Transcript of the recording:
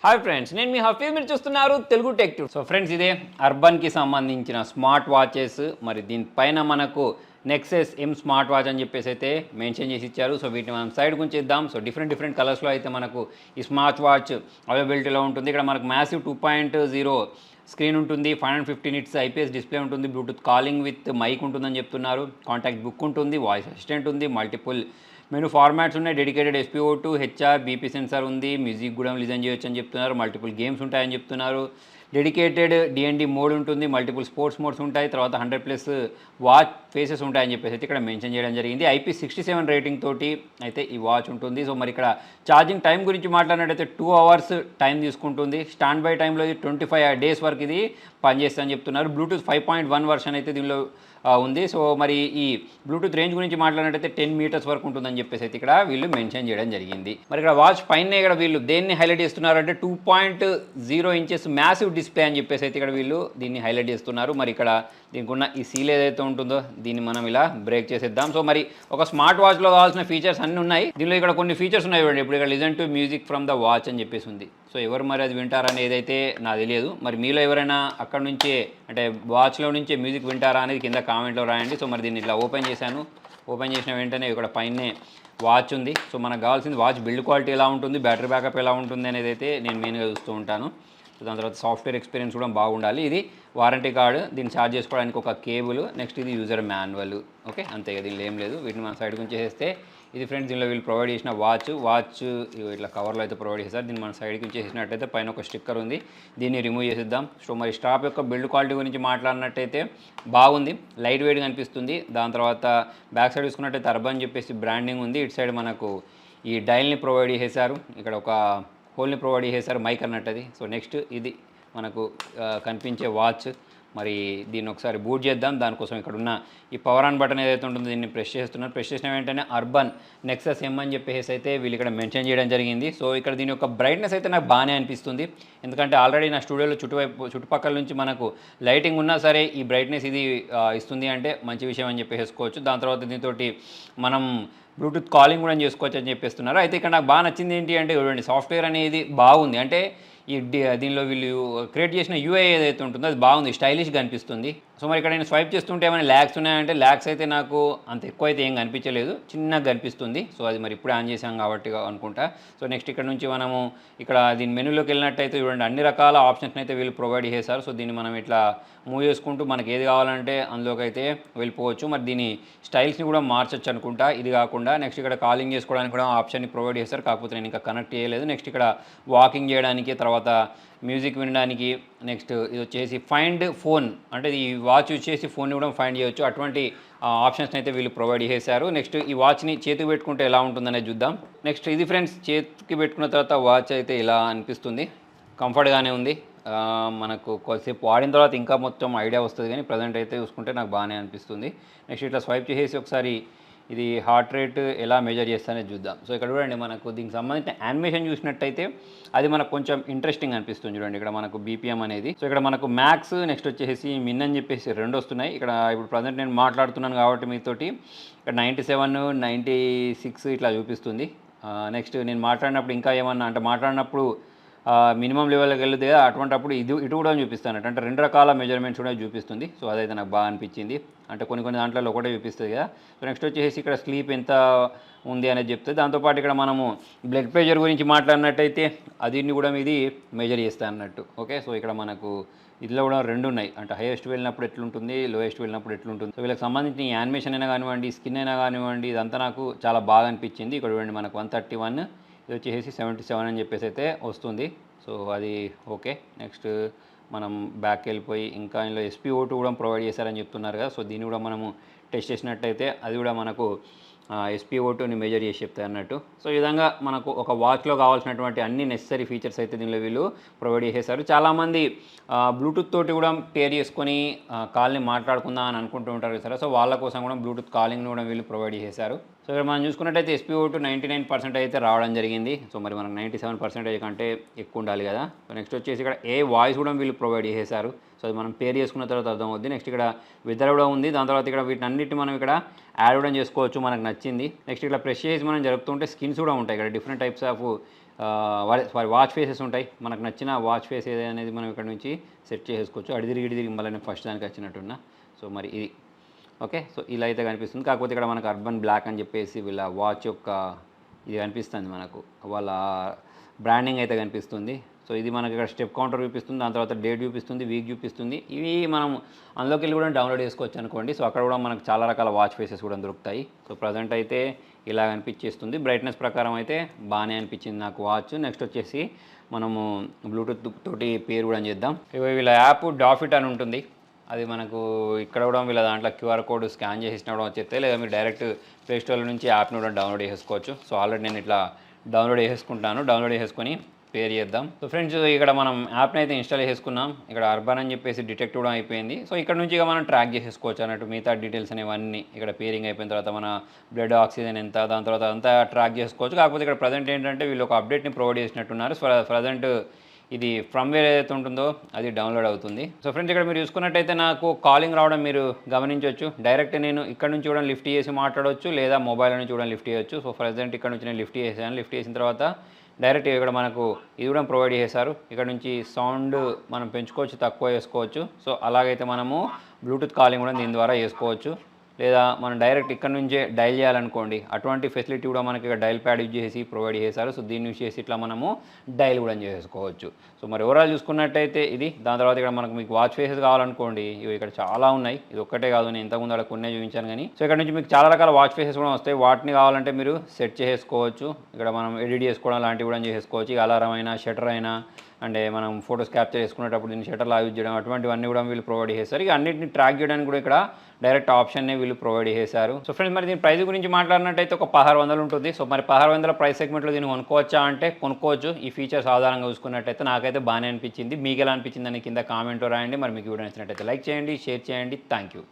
Hi friends, నేను మీ హఫీజ్. మీరు చూస్తున్నారు Telugu tech tube. So friends, ఇదే అర్బన్కి సంబంధించిన స్మార్ట్ వాచెస్. మరి దీనిపైన మనకు నెక్సెస్ స్మార్ట్ వాచ్ అని చెప్పేసి అయితే మెన్షన్ చేసి ఇచ్చారు. సో వీటిని మనం సైడ్ గురించి ఇద్దాం. సో డిఫరెంట్ కలర్స్లో అయితే మనకు ఈ స్మార్ట్ వాచ్ అవైలబిలిటీలో ఉంటుంది. ఇక్కడ మనకు మ్యాసివ్ 2.0 స్క్రీన్ ఉంటుంది, 515 నిట్స్ ఐపీఎస్ డిస్ప్లే ఉంటుంది, బ్లూటూత్ కాలింగ్ విత్ మైక్ ఉంటుందని చెప్తున్నారు, కాంటాక్ట్ బుక్ ఉంటుంది, వాయిస్ అసిస్టెంట్ ఉంది, మల్టిపుల్ మెనూ ఫార్మాట్స్ ఉన్నాయి, dedicated SPO2 HR BP sensor ఉంది, మ్యూజిక్ కూడా లిజన్ చేయొచ్చు అని చెప్తున్నారు, మల్టిపుల్ గేమ్స్ ఉంటాయని చెప్తున్నారు, డెడికేటెడ్ DND మోడ్ ఉంటుంది, మల్టిపుల్ స్పోర్ట్స్ మోడ్స్ ఉంటాయి, తర్వాత 100+ వాచ్ ఫేసెస్ ఉంటాయని చెప్పేసి అయితే ఇక్కడ మెన్షన్ చేయడం జరిగింది. IP67 రేటింగ్ తోటి అయితే ఈ వాచ్ ఉంటుంది. సో మరి ఇక్కడ ఛార్జింగ్ టైం గురించి మాట్లాడినట్టయితే 2 అవర్స్ టైం తీసుకుంటుంది. స్టాండ్ బై టైంలో ఇది 25 డేస్ వరకు ఇది పనిచేస్తుందని చెప్తున్నారు. బ్లూటూత్ 5.1 వర్షన్ అయితే దీనిలో ఉంది. సో మరి ఈ బ్లూటూత్ రేంజ్ గురించి మాట్లాడినట్టయితే 10 మీటర్స్ వరకు ఉంటుందని చెప్పేసి అయితే ఇక్కడ వీళ్ళు మెన్షన్ చేయడం జరిగింది. మరి ఇక్కడ వాచ్ పైన ఇక్కడ వీళ్ళు దేన్ని హైలైట్ చేస్తున్నారంటే 2.0 ఇంచెస్ మ్యాసివ్ డిస్ప్లే అని చెప్పేసి అయితే ఇక్కడ వీళ్ళు దీన్ని హైలైట్ చేస్తున్నారు. మరి ఇక్కడ దీనికి ఉన్న ఈ సీల్ ఏదైతే ఉంటుందో దీన్ని మనం ఇలా బ్రేక్ చేసేద్దాం. సో మరి ఒక స్మార్ట్ వాచ్లో కావాల్సిన ఫీచర్స్ అన్నీ ఉన్నాయి. దీనిలో ఇక్కడ కొన్ని ఫీచర్స్ ఉన్నాయి చూడండి. ఇప్పుడు ఇక్కడ listen to music from the watch అని చెప్పేసి ఉంది. సో ఎవరు మరి అది వింటారా అనేది అయితే నాకు తెలియదు. మరి మీలో ఎవరైనా అక్కడ నుంచే అంటే వాచ్లో నుంచే మ్యూజిక్ వింటారా అనేది కింద కామెంట్లో రాయండి. సో మరి దీన్ని ఇట్లా ఓపెన్ చేశాను. ఓపెన్ చేసిన వెంటనే ఇక్కడ పైనే వాచ్ ఉంది. సో మనకు కావాల్సింది వాచ్ బిల్డ్ క్వాలిటీ ఎలా ఉంటుంది, బ్యాటరీ బ్యాకప్ ఎలా ఉంటుంది అనేది అయితే నేను మెయిన్గా చూస్తూ ఉంటాను. సో దాని తర్వాత సాఫ్ట్వేర్ ఎక్స్పీరియన్స్ కూడా బాగుండాలి. ఇది వారంటీ కార్డు, దీన్ని ఛార్జ్ చేసుకోవడానికి ఒక కేబుల్, నెక్స్ట్ ఇది యూజర్ మాన్యువల్. ఓకే, అంతే కదా, దీనిలో ఏం లేదు. వీటిని మన సైడ్ గురించి చేస్తే ఇది ఫ్రెండ్స్, దీనిలో వీళ్ళు ప్రొవైడ్ చేసిన వాచ్ ఇట్లా కవర్లో అయితే ప్రొవైడ్ చేస్తారు. దీన్ని మన సైడ్కి చేసినట్టయితే పైన ఒక స్టిక్కర్ ఉంది, దీన్ని రిమూవ్ చేసేద్దాం. సో మరి స్టాప్ యొక్క బిల్డ్ క్వాలిటీ గురించి మాట్లాడినట్టయితే బాగుంది, లైట్ వెయిట్గా అనిపిస్తుంది. దాని తర్వాత బ్యాక్ సైడ్ చూసుకున్నట్టయితే అర్బన్ అని చెప్పేసి బ్రాండింగ్ ఉంది. ఇటు సైడ్ మనకు ఈ డైల్ని ప్రొవైడ్ చేశారు, ఇక్కడ ఒక హోల్ని ప్రొవైడ్ చేశారు, మైక్ అన్నట్టది. సో నెక్స్ట్ ఇది మనకు కనిపించే వాచ్. మరి దీన్ని ఒకసారి బూట్ చేద్దాం. దానికోసం ఇక్కడ ఉన్న ఈ పవర్ ఆన్ బటన్ ఏదైతే ఉంటుందో దీన్ని ప్రెస్ చేస్తున్నారు. ప్రెస్ చేసిన వెంటనే అర్బన్ నెక్సస్ అని చెప్పేసి అయితే వీళ్ళు ఇక్కడ మెన్షన్ చేయడం జరిగింది. సో ఇక్కడ దీని యొక్క బ్రైట్నెస్ అయితే నాకు బాగానే అనిపిస్తుంది. ఎందుకంటే ఆల్రెడీ నా స్టూడియోలో చుట్టుపక్కల నుంచి మనకు లైటింగ్ ఉన్నా సరే ఈ బ్రైట్నెస్ ఇది ఇస్తుంది అంటే మంచి విషయం అని చెప్పేసుకోవచ్చు. దాని తర్వాత దీంతో మనం బ్లూటూత్ కాలింగ్ కూడా చేసుకోవచ్చు అని చెప్పేస్తున్నారు. అయితే ఇక్కడ నాకు బాగా నచ్చింది ఏంటి అంటే చూడండి, సాఫ్ట్వేర్ అనేది బాగుంది. అంటే ఈ దీనిలో వీళ్ళు క్రియేట్ చేసిన UI ఏదైతే ఉంటుందో అది బాగుంది, స్టైలిష్గా అనిపిస్తుంది. సో మరి ఇక్కడ నేను స్వైప్ చేస్తుంటే ఏమైనా ల్యాగ్స్ ఉన్నాయంటే ల్యాగ్స్ అయితే నాకు అంత ఎక్కువ అయితే ఏం కనిపించలేదు, చిన్నగా కనిపిస్తుంది. సో అది మరి ఇప్పుడే ఆన్ చేసాం కాబట్టి అనుకుంటా. సో నెక్స్ట్ ఇక్కడ నుంచి మనము ఇక్కడ దీని మెనూలోకి వెళ్ళినట్టయితే చూడండి, అన్ని రకాల ఆప్షన్స్ అయితే వీళ్ళు ప్రొవైడ్ చేశారు. సో దీన్ని మనం ఇట్లా మూవ్ చేసుకుంటూ మనకి ఏది కావాలంటే అందులోకి అయితే వెళ్ళిపోవచ్చు. మరి దీని స్టైల్స్ని కూడా మార్చొచ్చు అనుకుంటా. ఇది కాకుండా నెక్స్ట్ ఇక్కడ కాలింగ్ చేసుకోవడానికి కూడా ఆప్షన్ని ప్రొవైడ్ చేస్తారు, కాకపోతే నేను ఇంకా కనెక్ట్ చేయలేదు. నెక్స్ట్ ఇక్కడ వాకింగ్ చేయడానికి, తర్వాత మ్యూజిక్ వినడానికి, నెక్స్ట్ ఇది వచ్చేసి ఫైండ్ ఫోన్, అంటే ఈ వాచ్ వచ్చేసి ఫోన్ని కూడా ఫైండ్ చేయొచ్చు. అటువంటి ఆప్షన్స్ అయితే వీళ్ళు ప్రొవైడ్ చేశారు. నెక్స్ట్ ఈ వాచ్ని చేతికి పెట్టుకుంటే ఎలా ఉంటుందనేది చూద్దాం. నెక్స్ట్ ఇది ఫ్రెండ్స్, చేతికి పెట్టుకున్న తర్వాత వాచ్ అయితే ఇలా అనిపిస్తుంది, కంఫర్ట్గానే ఉంది. మనకు కొద్దిసేపు వాడిన తర్వాత ఇంకా మొత్తం ఐడియా వస్తుంది, కానీ ప్రజెంట్ అయితే చూసుకుంటే నాకు బాగానే అనిపిస్తుంది. నెక్స్ట్ ఇట్లా స్వైప్ చేసేసి ఒకసారి ఇది హార్ట్ రేట్ ఎలా మెజర్ చేస్తానని చూద్దాం. సో ఇక్కడ చూడండి, మనకు దీనికి సంబంధించిన యానిమేషన్ చూసినట్టయితే అది మనకు కొంచెం ఇంట్రెస్టింగ్ అనిపిస్తుంది. చూడండి ఇక్కడ మనకు BPM అనేది. సో ఇక్కడ మనకు మ్యాక్స్, నెక్స్ట్ వచ్చేసి మిన్ అని చెప్పేసి రెండు వస్తున్నాయి. ఇక్కడ ఇప్పుడు ప్రజెంట్ నేను మాట్లాడుతున్నాను కాబట్టి మీతోటి ఇక్కడ 97, 96 ఇట్లా చూపిస్తుంది. నెక్స్ట్ నేను మాట్లాడినప్పుడు ఇంకా ఏమన్నా అంటే మాట్లాడినప్పుడు మినిమం లెవెల్కి వెళ్ళదు కదా, అటువంటిప్పుడు ఇటు కూడా చూపిస్తాను. అంటే రెండు రకాల మెజర్మెంట్స్ కూడా చూపిస్తుంది. సో అదైతే నాకు బాగా అనిపించింది. అంటే కొన్ని దాంట్లో ఒకటే చూపిస్తుంది కదా. సో నెక్స్ట్ వచ్చేసి ఇక్కడ స్లీప్ ఎంత ఉంది అనేది చెప్తుంది. దాంతోపాటు ఇక్కడ మనము బ్లడ్ ప్రెషర్ గురించి మాట్లాడినట్టయితే అదిని కూడా ఇది మెజర్ చేస్తా అన్నట్టు. ఓకే, సో ఇక్కడ మనకు ఇదిలో కూడా రెండు ఉన్నాయి, అంటే హైయెస్ట్ వెళ్ళినప్పుడు ఎట్లుంటుంది, లోయెస్ట్ వెళ్ళినప్పుడు ఎట్లుంటుంది. సో వీళ్ళకి సంబంధించిన యానిమేషన్ అయినా కానివ్వండి, స్కిన్ అయినా కానివ్వండి, ఇదంతా నాకు చాలా బాగా అనిపించింది. ఇక్కడ చూడండి మనకు 131, ఇది వచ్చేసి 77 అని చెప్పేసి అయితే వస్తుంది. సో అది ఓకే. నెక్స్ట్ మనం బ్యాక్ వెళ్ళిపోయి ఇంకా ఇందులో SPO2 కూడా ప్రొవైడ్ చేశారని చెప్తున్నారు కదా. సో దీన్ని కూడా మనము టెస్ట్ చేసినట్టయితే అది కూడా మనకు SPO2ని మెజర్ చేసి చెప్తాయి అన్నట్టు. సో ఈ విధంగా మనకు ఒక వాచ్లో కావాల్సినటువంటి అన్ని నెసరీ ఫీచర్స్ అయితే దీనిలో వీళ్ళు ప్రొవైడ్ చేసేసారు. చాలామంది బ్లూటూత్ తోటి కూడా పేర్ చేసుకొని కాల్ని మాట్లాడుకుందాం అని అనుకుంటూ ఉంటారు కదా. సో వాళ్ళ కోసం కూడా బ్లూటూత్ కాలింగ్ని కూడా వీళ్ళు ప్రొవైడ్ చేశారు. సో ఇక్కడ మనం చూసుకున్నట్టయితే SPO2 99% అయితే రావడం జరిగింది. సో మరి మనకు 97% కంటే ఎక్కువ ఉండాలి కదా. సో నెక్స్ట్ వచ్చేసి ఇక్కడ వాయిస్ కూడా వీళ్ళు ప్రొవైడ్ చేసేసారు. సో అది మనం పేర్ చేసుకున్న తర్వాత అర్థమవుద్ది. నెక్స్ట్ ఇక్కడ వెదర్ కూడా ఉంది. దాని తర్వాత ఇక్కడ వీటన్నిటిని మనం ఇక్కడ యాడ్ కూడా చేసుకోవచ్చు మనకు నచ్చింది. నెక్స్ట్ ఇక్కడ ప్రెస్ చేసి మనం జరుపుతుంటే స్కిన్స్ కూడా ఉంటాయి. ఇక్కడ డిఫరెంట్ టైప్స్ ఆఫ్ వారి వాచ్ ఫేసెస్ ఉంటాయి. మనకు నచ్చిన వాచ్ ఫేస్ ఏది అనేది మనం ఇక్కడ నుంచి సెట్ చేసుకోవచ్చు. అడిదిరిగి మళ్ళీ నేను ఫస్ట్ దానికి వచ్చినట్టున్నా. సో మరి ఇది ఓకే. సో ఇలా అయితే కనిపిస్తుంది. కాకపోతే ఇక్కడ మనకు అర్బన్ బ్లాక్ అని చెప్పేసి వీళ్ళ వాచ్ యొక్క ఇది కనిపిస్తుంది మనకు. వాళ్ళ బ్రాండింగ్ అయితే కనిపిస్తుంది. సో ఇది మనకి ఇక్కడ స్టెప్ కౌంటర్ చూపిస్తుంది. దాని తర్వాత డేట్ చూపిస్తుంది, వీక్ చూపిస్తుంది. ఇవి మనం అందులోకి వెళ్ళి కూడా డౌన్లోడ్ చేసుకోవచ్చు అనుకోండి. సో అక్కడ కూడా మనకు చాలా రకాల వాచ్ ఫేసెస్ కూడా దొరుకుతాయి. సో ప్రజెంట్ అయితే ఇలా అనిపించేస్తుంది. బ్రైట్నెస్ ప్రకారం అయితే బాగానే అనిపించింది నాకు వాచ్. నెక్స్ట్ వచ్చేసి మనము బ్లూటూత్ తోటి పేరు కూడా చేద్దాం. వీళ్ళ యాప్ డాఫిట్ అని ఉంటుంది. అది మనకు ఇక్కడ కూడా వీళ్ళ దాంట్లో క్యూఆర్ కోడ్ స్కాన్ చేసి కూడా వచ్చేస్తే, లేదా మీరు డైరెక్ట్ ప్లే స్టోర్ నుంచి యాప్ని కూడా డౌన్లోడ్ చేసుకోవచ్చు. సో ఆల్రెడీ నేను ఇట్లా డౌన్లోడ్ చేసుకుంటాను. డౌన్లోడ్ చేసుకొని పేరు చేద్దాం. సో ఫ్రెండ్స్ ఇక్కడ మనం యాప్ని అయితే ఇన్స్టాల్ చేసుకున్నాం. ఇక్కడ అర్బన్ అని చెప్పేసి డిటెక్ట్ కూడా అయిపోయింది. సో ఇక్కడ నుంచి ఇక మనం ట్రాక్ చేసేసుకోవచ్చు అన్నట్టు మిగతా డీటెయిల్స్ అనేవన్నీ. ఇక్కడ పేరింగ్ అయిపోయిన తర్వాత మన బ్లడ్ ఆక్సిజన్ ఎంత, దాని తర్వాత అంతా ట్రాక్ చేసుకోవచ్చు. కాకపోతే ఇక్కడ ప్రజెంట్ ఏంటంటే వీళ్ళు ఒక అప్డేట్ని ప్రొవైడ్ చేసినట్టున్నారు. సో ప్రజెంట్ ఇది ఫ్రమ్వేర్ ఏదైతే ఉంటుందో అది డౌన్లోడ్ అవుతుంది. సో ఫ్రెండ్స్ ఇక్కడ మీరు చూసుకున్నట్టయితే నాకు కాలింగ్ రావడం మీరు గమనించవచ్చు. డైరెక్ట్ నేను ఇక్కడ నుంచి కూడా లిఫ్ట్ చేసి మాట్లాడవచ్చు, లేదా మొబైల్ నుంచి కూడా లిఫ్ట్ చేయొచ్చు. సో ప్రజెంట్ ఇక్కడ నుంచి నేను లిఫ్ట్ చేశాను. లిఫ్ట్ చేసిన తర్వాత డైరెక్ట్ ఇక్కడ మనకు ఇది కూడా ప్రొవైడ్ చేశారు. ఇక్కడ నుంచి సౌండ్ మనం పెంచుకోవచ్చు, తక్కువ చేసుకోవచ్చు. సో అలాగైతే మనము బ్లూటూత్ కాలింగ్ కూడా దీని ద్వారా చేసుకోవచ్చు. లేదా మనం డైరెక్ట్ ఇక్కడ నుంచే డైల్ చేయాలనుకోండి, అటువంటి ఫెసిలిటీ కూడా మనకి ఇక్కడ డైల్ ప్యాడ్ యూజ్ చేసి ప్రొవైడ్ చేశారు. సో దీన్ని యూజ్ చేసి ఇట్లా మనము డైల్ కూడా చేసుకోవచ్చు. సో మరి ఓవరాల్ చూసుకున్నట్టయితే ఇది. దాని తర్వాత ఇక్కడ మనకు మీకు వాచ్ ఫేసెస్ కావాలనుకోండి, ఇవి ఇక్కడ చాలా ఉన్నాయి. ఇది ఒక్కటే కాదు, నేను ఇంతకుముందు అలా కొన్నే చూపించాను కానీ. సో ఇక్కడ నుంచి మీకు చాలా రకాల వాచ్ ఫేసెస్ కూడా వస్తాయి. వాటిని కావాలంటే మీరు సెట్ చేసుకోవచ్చు. ఇక్కడ మనం ఎడిట్ చేసుకోవడం లాంటివి కూడా చేసుకోవచ్చు. అలారం అయినా, షటర్ అయినా, అంటే మనం ఫొటోస్ క్యాప్చర్ చేసుకునేటప్పుడు దీన్ని షటర్లా యూజ్ చేయడం, అటువంటివన్నీ కూడా వీళ్ళు ప్రొవైడ్ చేస్తారు. ఇక అన్నింటిని ట్రాక్ చేయడానికి కూడా ఇక్కడ డైరెక్ట్ ఆప్షన్నే వీళ్ళు ప్రొవైడ్ చేశారు. సో ఫ్రెండ్స్ మరి దీని ప్రైస్ గురించి మాట్లాడినట్టయితే ఒక 1600 ఉంటుంది. సో మరి 1600 ప్రైస్ సెగ్మెంట్లో దీన్ని కొనుక్కోవచ్చా అంటే కొనుక్కోవచ్చు. ఈ ఫీచర్స్ ఆధారంగా చూసుకున్నట్టయితే నాకైతే బాగానే అనిపించింది. మీకు ఎలా అనిపించిందని కింద కామెంట్లో రాయండి. మరి మీకు వీడియో నచ్చినట్టయితే లైక్ చేయండి, షేర్ చేయండి. Thank you.